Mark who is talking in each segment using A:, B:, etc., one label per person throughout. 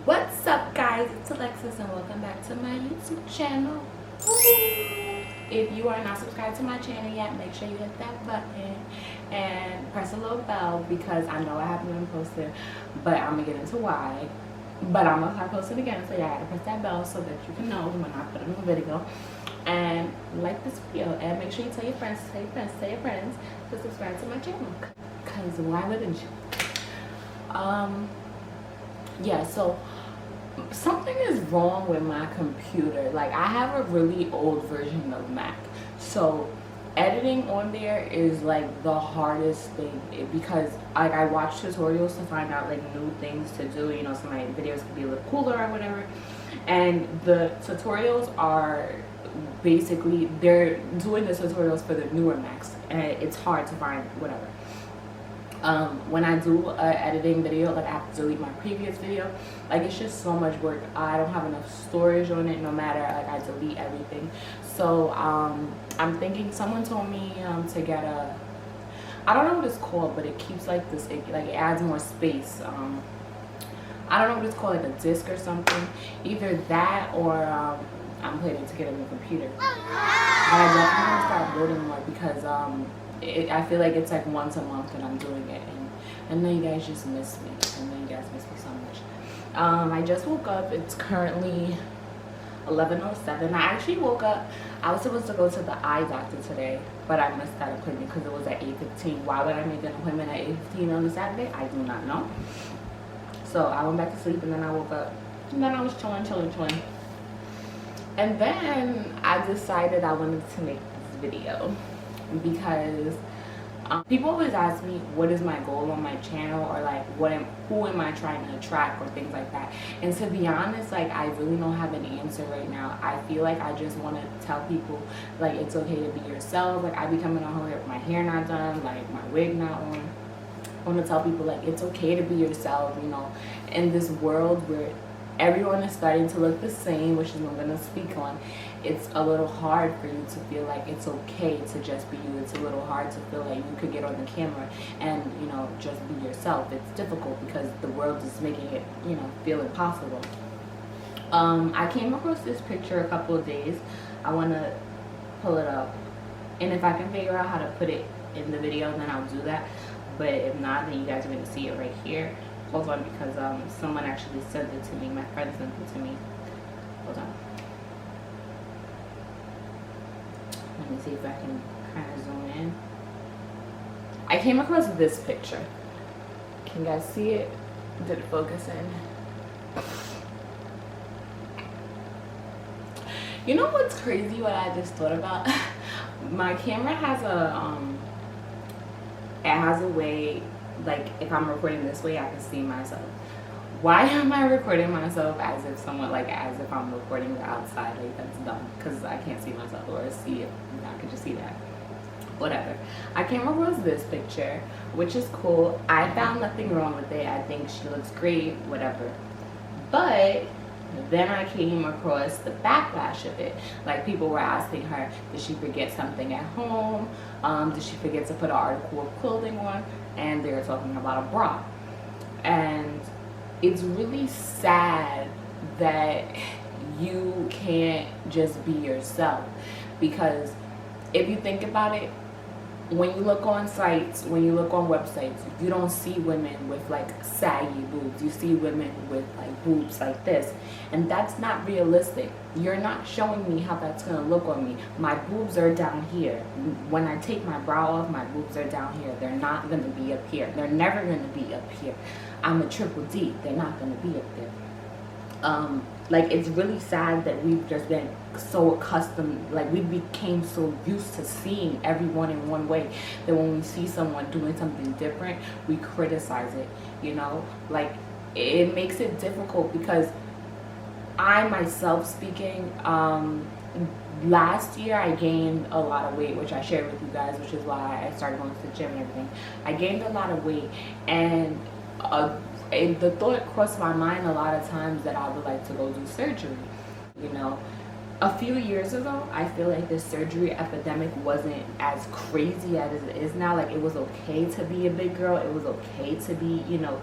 A: What's up, guys? It's Alexis and welcome back to my YouTube channel. Woo! If you are not subscribed to my channel yet, make sure you hit that button and press the little bell because I know I haven't been posting, but I'm gonna get into why. But I'm gonna start posting again, so you gotta press that bell so that you can know when I put a new video. And like this video and make sure you tell your friends, to subscribe to my channel. Cause why wouldn't you? Yeah, so something is wrong with my computer. Like, I have a really old version of Mac, so editing on there is like the hardest thing because like I watch tutorials to find out like new things to do, you know, so my videos could be a little cooler or whatever, and the tutorials are basically, they're doing the tutorials for the newer Macs and it's hard to find whatever. When I do an editing video, like I have to delete my previous video, like it's just so much work. I don't have enough storage on it no matter, like I delete everything. So I'm thinking, someone told me to get a, I don't know what it's called, but it keeps like this, it adds more space. I don't know what it's called, like a disc or something. Either that or I'm planning to get a new computer. But I definitely want to start building more because I feel like it's like once a month that I'm doing it, and I know you guys just miss me. I know you guys miss me so much. I just woke up. It's currently 11:07. I actually woke up. I was supposed to go to the eye doctor today, but I missed that appointment because it was at 8:15. Why would I make an appointment at 8:15 on a Saturday? I do not know. So I went back to sleep and then I woke up. And then I was chilling. And then I decided I wanted to make this video because people always ask me what is my goal on my channel, or like who am I trying to attract, or things like that. And to be honest, like I really don't have an answer right now. I feel like I just want to tell people like it's okay to be yourself. Like I be coming on here with my hair not done, like my wig not on. I want to tell people like it's okay to be yourself, you know, in this world where everyone is starting to look the same, which is what I'm going to speak on. It's a little hard for you to feel like it's okay to just be you. It's a little hard to feel like you could get on the camera and, you know, just be yourself. It's difficult because the world is making it, you know, feel impossible. I came across this picture a couple of days. I want to pull it up, and if I can figure out how to put it in the video, then I'll do that. But if not, then you guys are going to see it right here. Hold on, because someone actually sent it to me. My friend sent it to me. Hold on. Let me see if I can kind of zoom in. I came across this picture. Can you guys see it? Did it focus in? You know what's crazy? What I just thought about? My camera has a way, like if I'm recording this way, I can see myself. Why am I recording myself as if I'm recording the outside? Like that's dumb because I can't see myself or see it. I could just see that. Whatever. I came across this picture, which is cool. I found nothing wrong with it. I think she looks great, whatever. But then I came across the backlash of it. Like people were asking her, did she forget something at home? Did she forget to put an article of clothing on? And they were talking about a bra. And it's really sad that you can't just be yourself, because if you think about it, when you look on sites, when you look on websites, you don't see women with like saggy boobs. You see women with like boobs like this, and that's not realistic. You're not showing me how that's gonna look on me. My boobs are down here. When I take my bra off, my boobs are down here. They're not gonna be up here. They're never gonna be up here. I'm a triple D. They're not gonna be up there. Like it's really sad that we've just been so accustomed, like we became so used to seeing everyone in one way that when we see someone doing something different, we criticize it, you know. Like it makes it difficult because I myself speaking, last year I gained a lot of weight, which I shared with you guys, which is why I started going to the gym and everything. I gained a lot of weight, and the thought crossed my mind a lot of times that I would like to go do surgery, you know. A few years ago, I feel like the surgery epidemic wasn't as crazy as it is now. Like it was okay to be a big girl. It was okay to be, you know,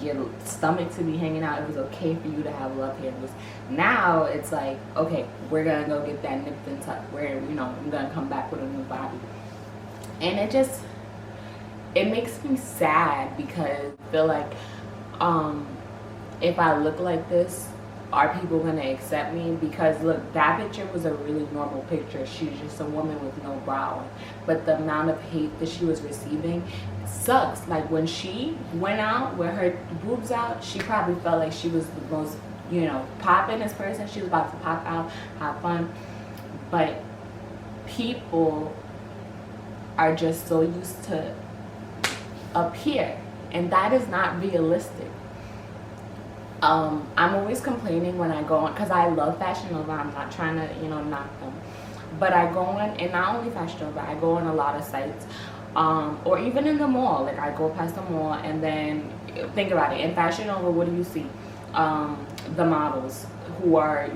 A: your stomach to be hanging out. It was okay for you to have love handles. Now it's like, okay, we're gonna go get that nipped and tucked. Where I'm gonna come back with a new body, and it makes me sad because I feel like if I look like this, are people going to accept me? Because look, that picture was a really normal picture. She was just a woman with no brow. But the amount of hate that she was receiving sucks. Like when she went out with her boobs out, she probably felt like she was the most, poppin'est person. She was about to pop out, have fun. But people are just so used to up here, and that is not realistic. I'm always complaining when I go on, because I love Fashion Nova. I'm not trying to knock them, but I go on, and not only Fashion Nova, I go on a lot of sites, or even in the mall. Like I go past the mall, and then think about it, in Fashion Nova, what do you see? The models who are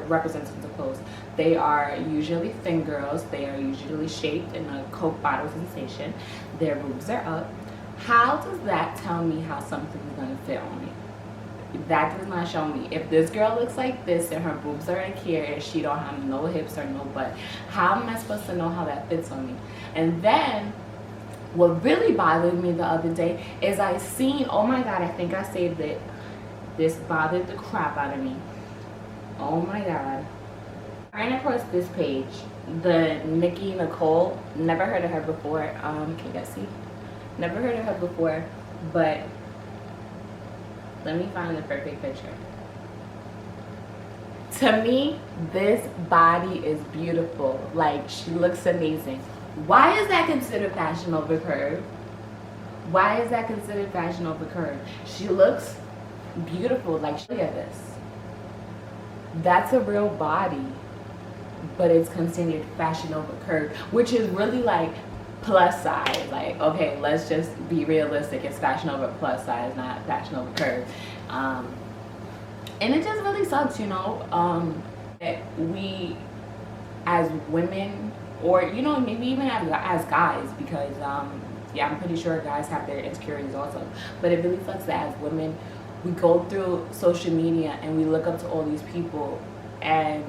A: representatives of clothes, they are usually thin girls. They are usually shaped in a Coke bottle sensation. Their boobs are up. How does that tell me how something is going to fit on me? That does not show me. If this girl looks like this and her boobs are in here and she don't have no hips or no butt, how am I supposed to know how that fits on me? And then what really bothered me the other day is I seen, oh my God, I think I saved it. This bothered the crap out of me. Oh my God. I ran across this page, the Nikki Nicole. Never heard of her before. Can you guys see? Never heard of her before, but let me find the perfect picture. To me, this body is beautiful. Like, she looks amazing. Why is that considered Fashion Nova curve? Why is that considered Fashion Nova curve? She looks beautiful. Like, look at this. That's a real body, but it's considered Fashion Nova curve, which is really like plus size. Like, okay, let's just be realistic. It's Fashion Nova plus size, not Fashion Nova curve. And it just really sucks, that we as women, or maybe even as guys, because I'm pretty sure guys have their insecurities also, but it really sucks that as women we go through social media and we look up to all these people, and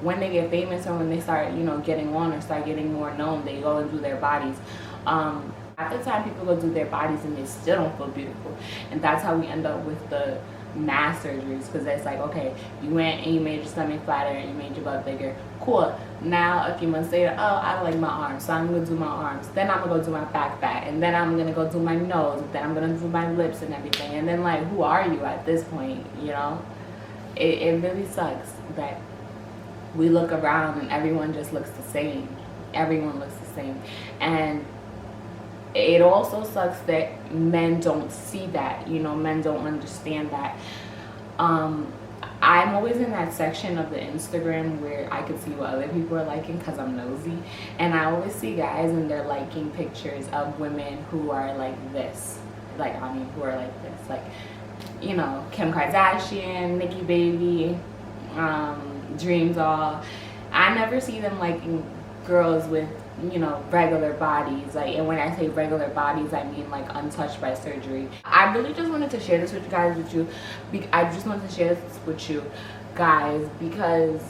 A: when they get famous or when they start getting on or start getting more known, they go and do their bodies. At the time, people go do their bodies and they still don't feel beautiful, and that's how we end up with the mass surgeries, because it's like, okay, you went and you made your stomach flatter and you made your butt bigger. Cool. Now a few months later, oh, I like my arms, so I'm gonna do my arms. Then I'm gonna go do my back fat, and then I'm gonna go do my nose. Then I'm gonna do my lips and everything. And then, like, who are you at this point? It really sucks that we look around and everyone just looks the same. Everyone looks the same, and it also sucks that men don't see that. Men don't understand that. I'm always in that section of the Instagram where I could see what other people are liking because I'm nosy, and I always see guys and they're liking pictures of women who are like this, who are like this, like Kim Kardashian, Nicki Baby, Dream Doll. I never see them liking girls with regular bodies. Like, and when I say regular bodies, I mean like untouched by surgery. I really just wanted to share this with you guys, because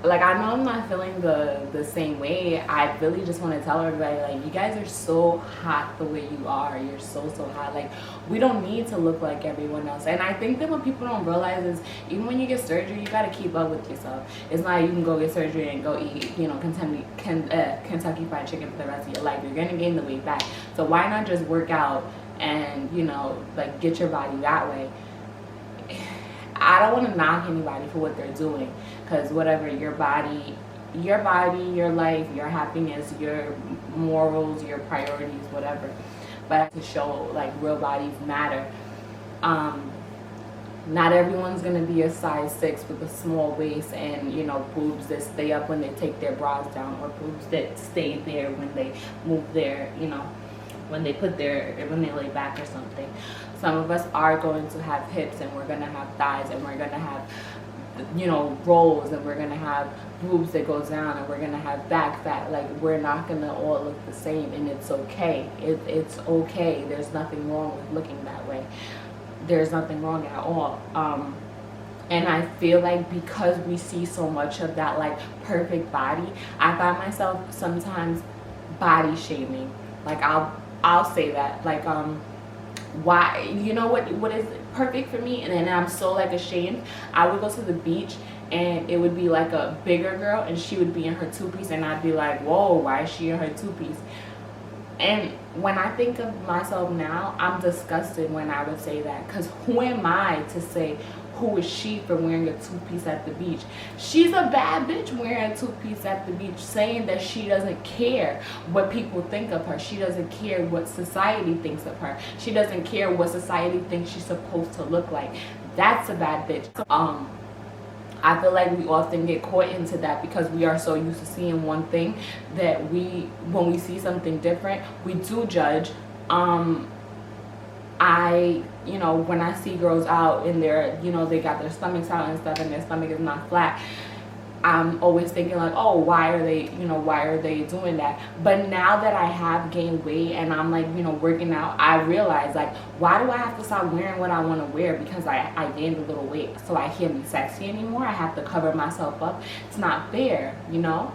A: like, I know I'm not feeling the same way. I really just want to tell everybody, like, you guys are so hot the way you are. You're so hot. Like, we don't need to look like everyone else. And I think that what people don't realize is, even when you get surgery, you got to keep up with yourself. It's not like you can go get surgery and go eat Kentucky Fried Chicken for the rest of your life. You're gonna gain the weight back. So why not just work out and like, get your body that way? I don't want to knock anybody for what they're doing, because whatever, your body, your life, your happiness, your morals, your priorities, whatever. But to show, like, real bodies matter. Not everyone's gonna be a size 6 with a small waist and boobs that stay up when they take their bras down, or boobs that stay there when they move their when they lay back or something. Some of us are going to have hips, and we're going to have thighs, and we're going to have you know, rolls, and we're gonna have boobs that goes down, and we're gonna have back fat. Like, we're not gonna all look the same, and it's okay. It's okay. There's nothing wrong with looking that way. There's nothing wrong at all. And I feel like because we see so much of that like perfect body, I find myself sometimes body shaming. Like, I'll say that, like, why, you know what is perfect for me? And then I'm so like ashamed. I would go to the beach and it would be like a bigger girl and she would be in her two-piece, and I'd be like, whoa, why is she in her two-piece? And when I think of myself now, I'm disgusted when I would say that, because who am I to say who is she for wearing a two-piece at the beach? She's a bad bitch wearing a two-piece at the beach, saying that she doesn't care what people think of her. She doesn't care what society thinks of her. She doesn't care what society thinks she's supposed to look like. That's a bad bitch. I feel like we often get caught into that because we are so used to seeing one thing that when we see something different, we do judge. You know, when I see girls out and they're, you know, they got their stomachs out and stuff and their stomach is not flat, I'm always thinking like, oh, why are they doing that? But now that I have gained weight and I'm like, you know, working out, I realize like, why do I have to stop wearing what I want to wear because I gained a little weight? So I can't be sexy anymore. I have to cover myself up. It's not fair, you know?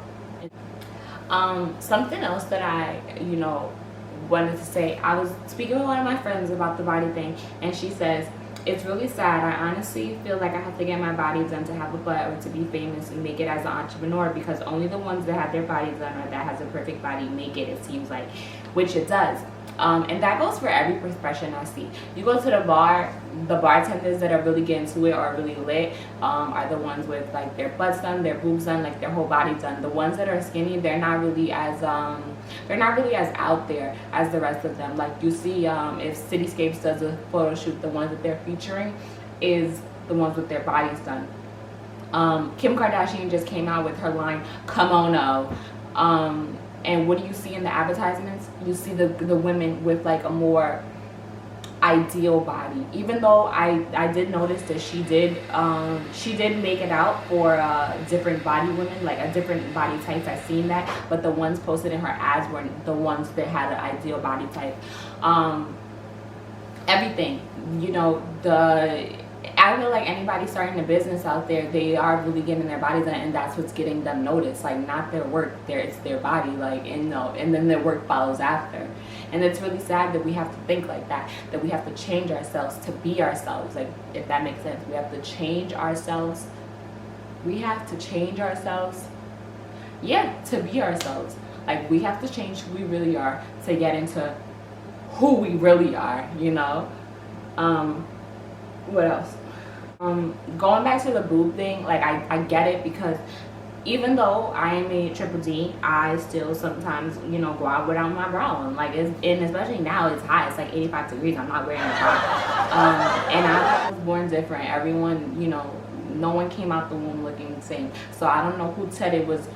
A: Something else that I, you know, wanted to say, I was speaking with one of my friends about the body thing, and she says, it's really sad. I honestly feel like I have to get my body done to have a butt or to be famous and make it as an entrepreneur, because only the ones that have their bodies done or that has a perfect body make it seems like, which it does. And that goes for every profession I see. You go to the bar, the bartenders that are really getting to it or really lit are the ones with like their butts done, their boobs done, like their whole body done. The ones that are skinny, they're not really as out there as the rest of them. Like, you see, if Cityscapes does a photo shoot, the ones that they're featuring is the ones with their bodies done. Kim Kardashian just came out with her line Kimono. And what do you see in the advertisements? You see the women with like a more ideal body. Even though I did notice that she did make it out for different body women, like a different body types. I've seen that, but the ones posted in her ads were the ones that had an ideal body type. Everything, you know, I feel like anybody starting a business out there, they are really getting their bodies done, and that's what's getting them noticed. Like, not their work, it's their body. Like, and then their work follows after. And it's really sad that we have to think like that we have to change ourselves to be ourselves. Like, if that makes sense, we have to change ourselves. We have to change ourselves. Yeah, to be ourselves. Like, we have to change who we really are to get into who we really are, you know? What else? Going back to the boob thing, like, I get it, because even though I am a triple D, I still sometimes, you know, go out without my bra on. Like, and especially now it's hot, it's like 85 degrees, I'm not wearing a bra. And I was born different. Everyone, you know, no one came out the womb looking the same. So I don't know who said it was,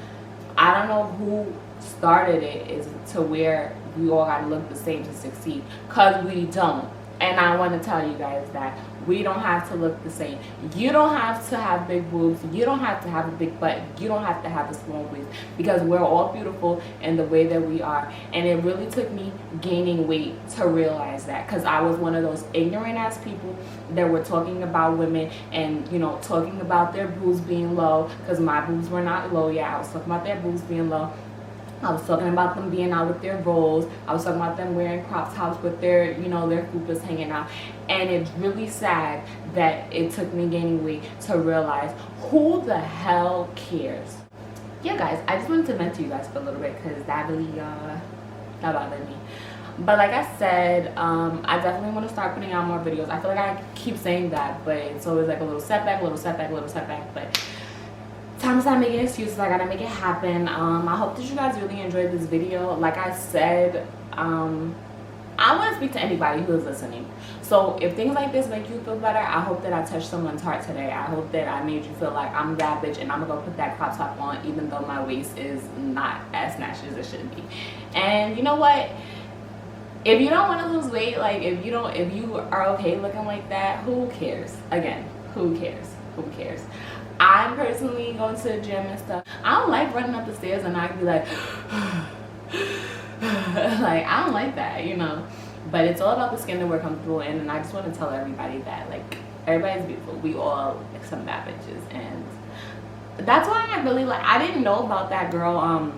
A: I don't know who started it, is to where we all gotta look the same to succeed, because we don't. And I want to tell you guys that we don't have to look the same. You don't have to have big boobs. You don't have to have a big butt. You don't have to have a small waist, because we're all beautiful in the way that we are. And it really took me gaining weight to realize that, because I was one of those ignorant ass people that were talking about women and, you know, talking about their boobs being low, because my boobs were not low. Yeah, I was talking about their boobs being low. I was talking about them being out with their rolls. I was talking about them wearing crop tops with their, you know, their fupas hanging out. And it's really sad that it took me gaining weight to realize, who the hell cares? Yeah, guys, I just wanted to vent to you guys for a little bit, because that really, that bothered me. But like I said, I definitely want to start putting out more videos. I feel like I keep saying that, but it's always like a little setback, but time to stop making excuses. I gotta make it happen. I hope that you guys really enjoyed this video. Like I said, I want to speak to anybody who is listening. So if things like this make you feel better, I hope that I touched someone's heart today. I hope that I made you feel like I'm that bitch and I'm gonna go put that crop top on, even though my waist is not as snatched as it should be. And you know what? If you don't want to lose weight, like if you are okay looking like that, who cares? Again, who cares? who cares? I'm personally going to the gym and stuff. I don't like running up the stairs and I can be like like, I don't like that, you know. But it's all about the skin that we're comfortable in, and I just want to tell everybody that, like, everybody's beautiful. We all like some bad bitches, and that's why I really like. I didn't know about that girl,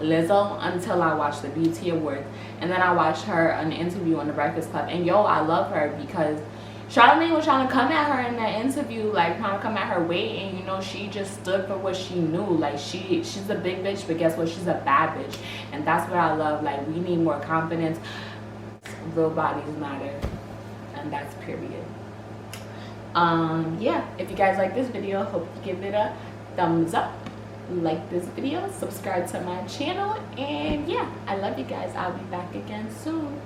A: Lizzo, until I watched the BET Awards, and then I watched her an interview on the Breakfast Club, and yo, I love her because Charlamagne was trying to come at her in that interview, like trying to come at her weight, and you know, she just stood for what she knew. Like she's a big bitch, but guess what? She's a bad bitch, and that's what I love. Like, we need more confidence. Real bodies matter, and that's period. Yeah, if you guys like this video, hope you give it a thumbs up, like this video, subscribe to my channel, and yeah, I love you guys. I'll be back again soon.